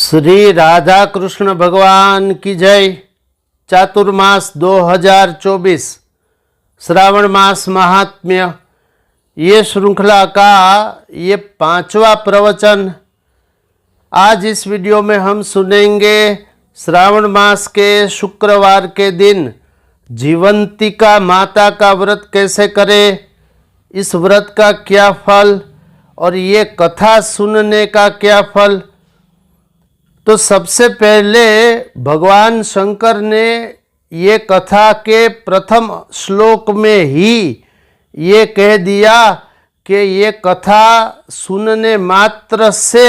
श्री राधा कृष्ण भगवान की जय। चातुर्मास 2024 श्रावण मास महात्म्य, ये श्रृंखला का ये 5वां प्रवचन। आज इस वीडियो में हम सुनेंगे श्रावण मास के शुक्रवार के दिन जीवंतिका माता का व्रत कैसे करें, इस व्रत का क्या फल और ये कथा सुनने का क्या फल। तो सबसे पहले भगवान शंकर ने ये कथा के प्रथम श्लोक में ही ये कह दिया कि ये कथा सुनने मात्र से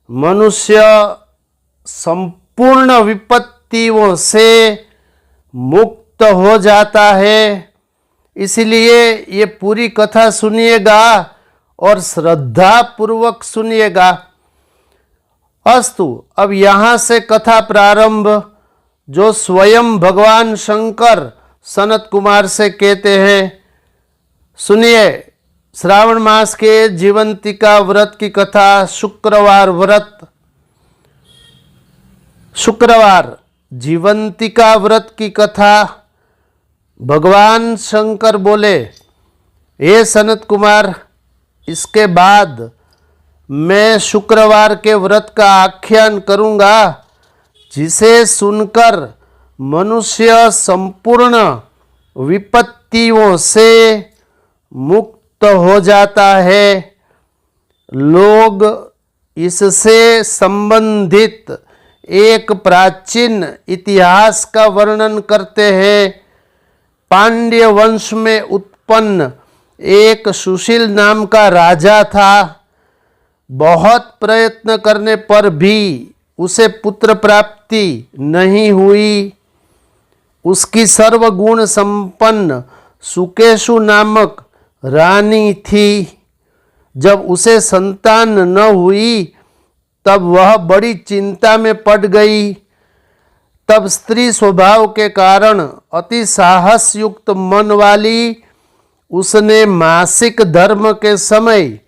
मनुष्य संपूर्ण विपत्तियों से मुक्त हो जाता है। इसलिए ये पूरी कथा सुनिएगा और श्रद्धा पूर्वक सुनिएगा। अस्तु, अब यहाँ से कथा प्रारंभ, जो स्वयं भगवान शंकर सनत कुमार से कहते हैं। सुनिए, श्रावण मास के जीवंतिका व्रत की कथा। शुक्रवार व्रत, शुक्रवार जीवंतिका व्रत की कथा। भगवान शंकर बोले, हे सनत कुमार, इसके बाद मैं शुक्रवार के व्रत का आख्यान करूंगा, जिसे सुनकर मनुष्य संपूर्ण विपत्तियों से मुक्त हो जाता है। लोग इससे संबंधित एक प्राचीन इतिहास का वर्णन करते हैं। पांड्य वंश में उत्पन्न एक सुशील नाम का राजा था। बहुत प्रयत्न करने पर भी उसे पुत्र प्राप्ति नहीं हुई। उसकी सर्वगुण संपन्न सुकेशु नामक रानी थी। जब उसे संतान न हुई तब वह बड़ी चिंता में पड़ गई। तब स्त्री स्वभाव के कारण अति साहस युक्त मन वाली उसने मासिक धर्म के समय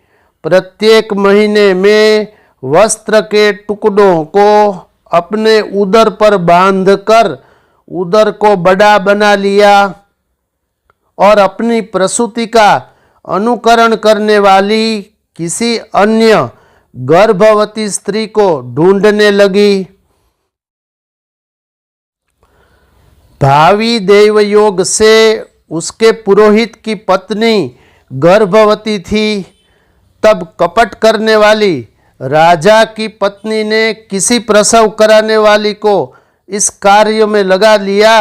प्रत्येक महीने में वस्त्र के टुकड़ों को अपने उदर पर बांधकर उदर को बड़ा बना लिया और अपनी प्रसूति का अनुकरण करने वाली किसी अन्य गर्भवती स्त्री को ढूंढने लगी। भावी देवयोग से उसके पुरोहित की पत्नी गर्भवती थी। तब कपट करने वाली राजा की पत्नी ने किसी प्रसव कराने वाली को इस कार्य में लगा लिया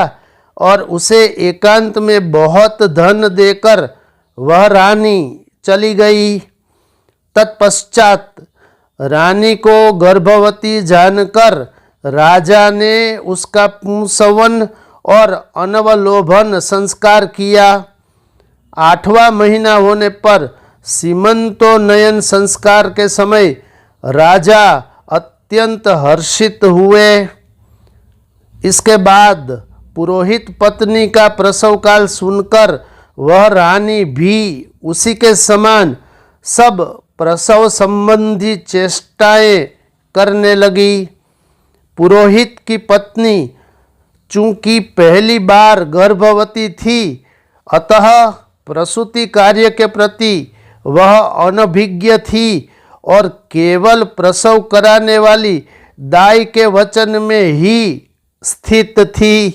और उसे एकांत में बहुत धन देकर वह रानी चली गई। तत्पश्चात रानी को गर्भवती जानकर राजा ने उसका पुंसवन और अनवलोभन संस्कार किया। 8वां महीना होने पर सीमंतोन्नयन संस्कार के समय राजा अत्यंत हर्षित हुए। इसके बाद पुरोहित पत्नी का प्रसव काल सुनकर वह रानी भी उसी के समान सब प्रसव संबंधी चेष्टाएं करने लगी। पुरोहित की पत्नी चूंकि पहली बार गर्भवती थी, अतः प्रसूति कार्य के प्रति वह अनभिज्ञ थी और केवल प्रसव कराने वाली दाई के वचन में ही स्थित थी।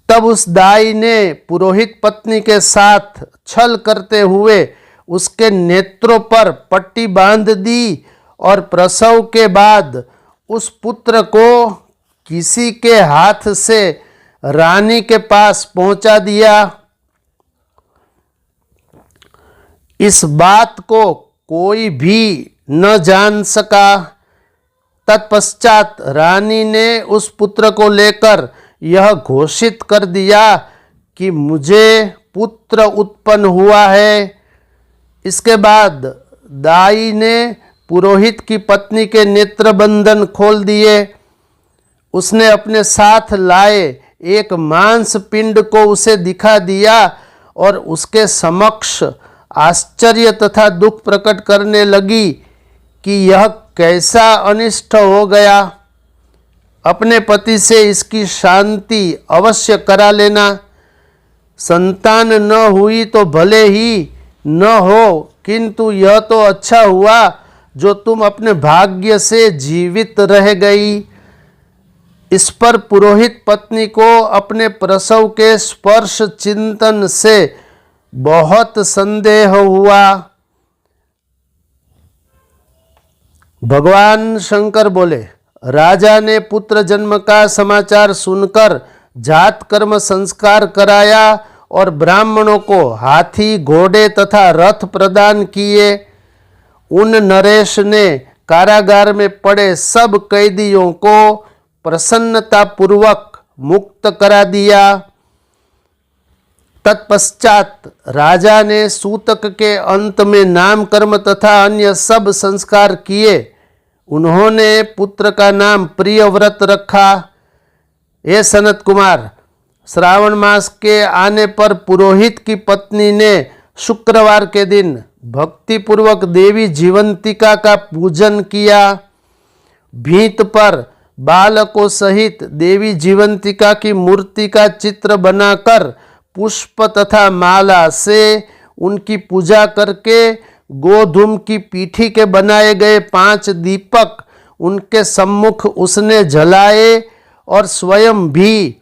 तब उस दाई ने पुरोहित पत्नी के साथ छल करते हुए उसके नेत्रों पर पट्टी बांध दी और प्रसव के बाद उस पुत्र को किसी के हाथ से रानी के पास पहुंचा दिया। इस बात को कोई भी न जान सका। तत्पश्चात रानी ने उस पुत्र को लेकर यह घोषित कर दिया कि मुझे पुत्र उत्पन्न हुआ है। इसके बाद दाई ने पुरोहित की पत्नी के नेत्र बंधन खोल दिए। उसने अपने साथ लाए एक मांस पिंड को उसे दिखा दिया और उसके समक्ष आश्चर्य तथा दुख प्रकट करने लगी कि यह कैसा अनिष्ट हो गया। अपने पति से इसकी शांति अवश्य करा लेना। संतान न हुई तो भले ही न हो, किंतु यह तो अच्छा हुआ जो तुम अपने भाग्य से जीवित रह गई। इस पर पुरोहित पत्नी को अपने प्रसव के स्पर्श चिंतन से बहुत संदेह हुआ। भगवान शंकर बोले, राजा ने पुत्र जन्म का समाचार सुनकर जात कर्म संस्कार कराया और ब्राह्मणों को हाथी, घोड़े तथा रथ प्रदान किए। उन नरेश ने कारागार में पड़े सब कैदियों को प्रसन्नतापूर्वक मुक्त करा दिया। तत्पश्चात राजा ने सूतक के अंत में नाम कर्म तथा अन्य सब संस्कार किए। उन्होंने पुत्र का नाम प्रियव्रत रखा। हे सनत कुमार, श्रावण मास के आने पर पुरोहित की पत्नी ने शुक्रवार के दिन भक्तिपूर्वक देवी जीवंतिका का पूजन किया। भीत पर बालकों सहित देवी जीवंतिका की मूर्ति का चित्र बनाकर पुष्प तथा माला से उनकी पूजा करके गोधूम की पीठी के बनाए गए 5 दीपक उनके सम्मुख उसने जलाए और स्वयं भी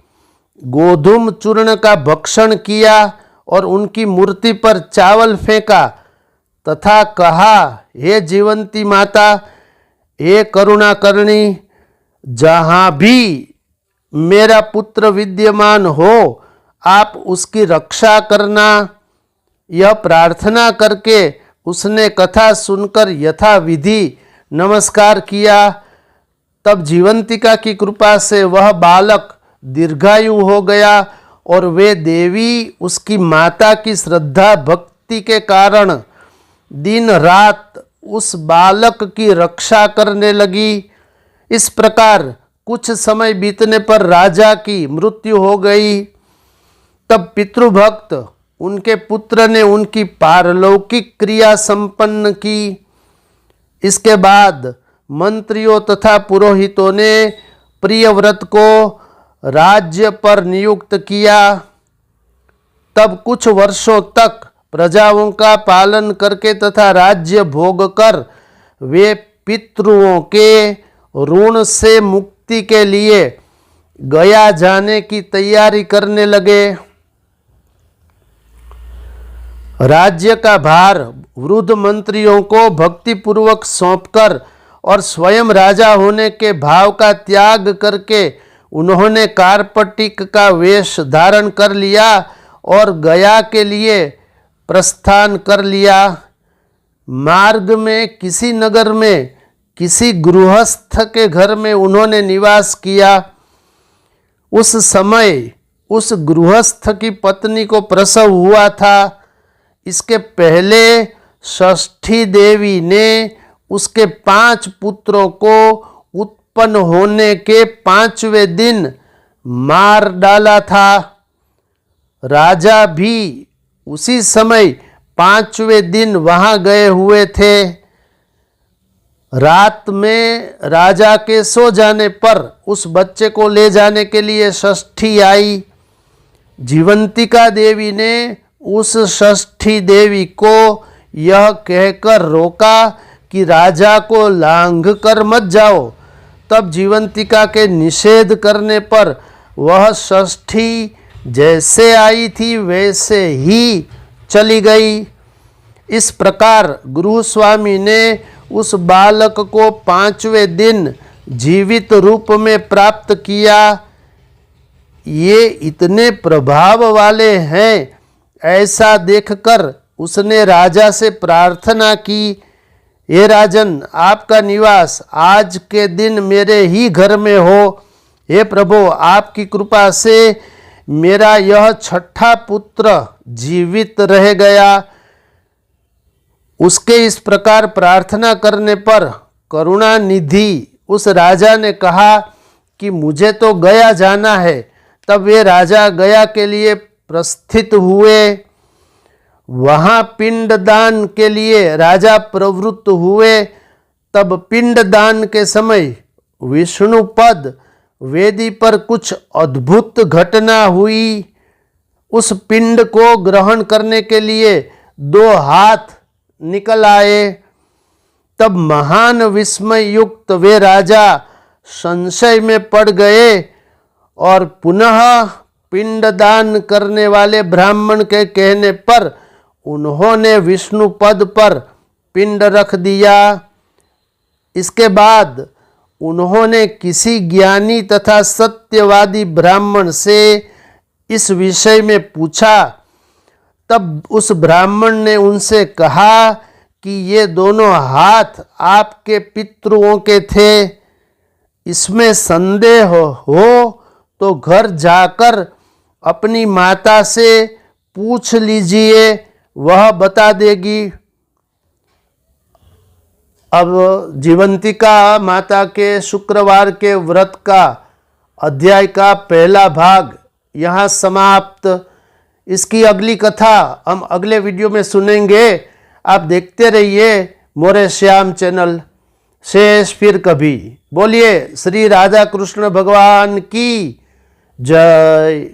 गोधूम चूर्ण का भक्षण किया और उनकी मूर्ति पर चावल फेंका तथा कहा, हे जीवंती माता, हे करुणा करणी, जहाँ भी मेरा पुत्र विद्यमान हो आप उसकी रक्षा करना। यह प्रार्थना करके उसने कथा सुनकर यथाविधि नमस्कार किया। तब जीवंतिका की कृपा से वह बालक दीर्घायु हो गया और वे देवी उसकी माता की श्रद्धा भक्ति के कारण दिन रात उस बालक की रक्षा करने लगी। इस प्रकार कुछ समय बीतने पर राजा की मृत्यु हो गई। तब पितृभक्त उनके पुत्र ने उनकी पारलौकिक क्रिया संपन्न की। इसके बाद मंत्रियों तथा पुरोहितों ने प्रियव्रत को राज्य पर नियुक्त किया। तब कुछ वर्षों तक प्रजाओं का पालन करके तथा राज्य भोग कर वे पितृओं के ऋण से मुक्ति के लिए गया जाने की तैयारी करने लगे। राज्य का भार वृद्ध मंत्रियों को भक्तिपूर्वक सौंपकर और स्वयं राजा होने के भाव का त्याग करके उन्होंने कार्पटिक का वेश धारण कर लिया और गया के लिए प्रस्थान कर लिया। मार्ग में किसी नगर में किसी गृहस्थ के घर में उन्होंने निवास किया। उस समय उस गृहस्थ की पत्नी को प्रसव हुआ था। इसके पहले षष्ठी देवी ने उसके 5 पुत्रों को उत्पन्न होने के 5वें दिन मार डाला था। राजा भी उसी समय 5वें दिन वहां गए हुए थे। रात में राजा के सो जाने पर उस बच्चे को ले जाने के लिए षष्ठी आई। जीवंतिका देवी ने उस षष्ठी देवी को यह कहकर रोका कि राजा को लांघ कर मत जाओ। तब जीवंतिका के निषेध करने पर वह षष्ठी जैसे आई थी वैसे ही चली गई। इस प्रकार गृहस्वामी ने उस बालक को 5वें दिन जीवित रूप में प्राप्त किया। ये इतने प्रभाव वाले हैं ऐसा देखकर उसने राजा से प्रार्थना की, हे राजन, आपका निवास आज के दिन मेरे ही घर में हो। हे प्रभु, आपकी कृपा से मेरा यह 6ठा पुत्र जीवित रह गया। उसके इस प्रकार प्रार्थना करने पर करुणा निधि उस राजा ने कहा कि मुझे तो गया जाना है। तब वे राजा गया के लिए प्रस्थित हुए। वहाँ पिंडदान के लिए राजा प्रवृत्त हुए। तब पिंडदान के समय विष्णु पद वेदी पर कुछ अद्भुत घटना हुई। उस पिंड को ग्रहण करने के लिए 2 हाथ निकल आए। तब महान विस्मय युक्त वे राजा संशय में पड़ गए और पुनः पिंडदान करने वाले ब्राह्मण के कहने पर उन्होंने विष्णु पद पर पिंड रख दिया। इसके बाद उन्होंने किसी ज्ञानी तथा सत्यवादी ब्राह्मण से इस विषय में पूछा। तब उस ब्राह्मण ने उनसे कहा कि ये दोनों हाथ आपके पितृओं के थे। इसमें संदेह हो तो घर जाकर अपनी माता से पूछ लीजिए, वह बता देगी। अब जीवंतिका माता के शुक्रवार के व्रत का अध्याय का पहला भाग यहाँ समाप्त। इसकी अगली कथा हम अगले वीडियो में सुनेंगे। आप देखते रहिए मोरे श्याम चैनल। शेष फिर कभी। बोलिए श्री राधा कृष्ण भगवान की जय।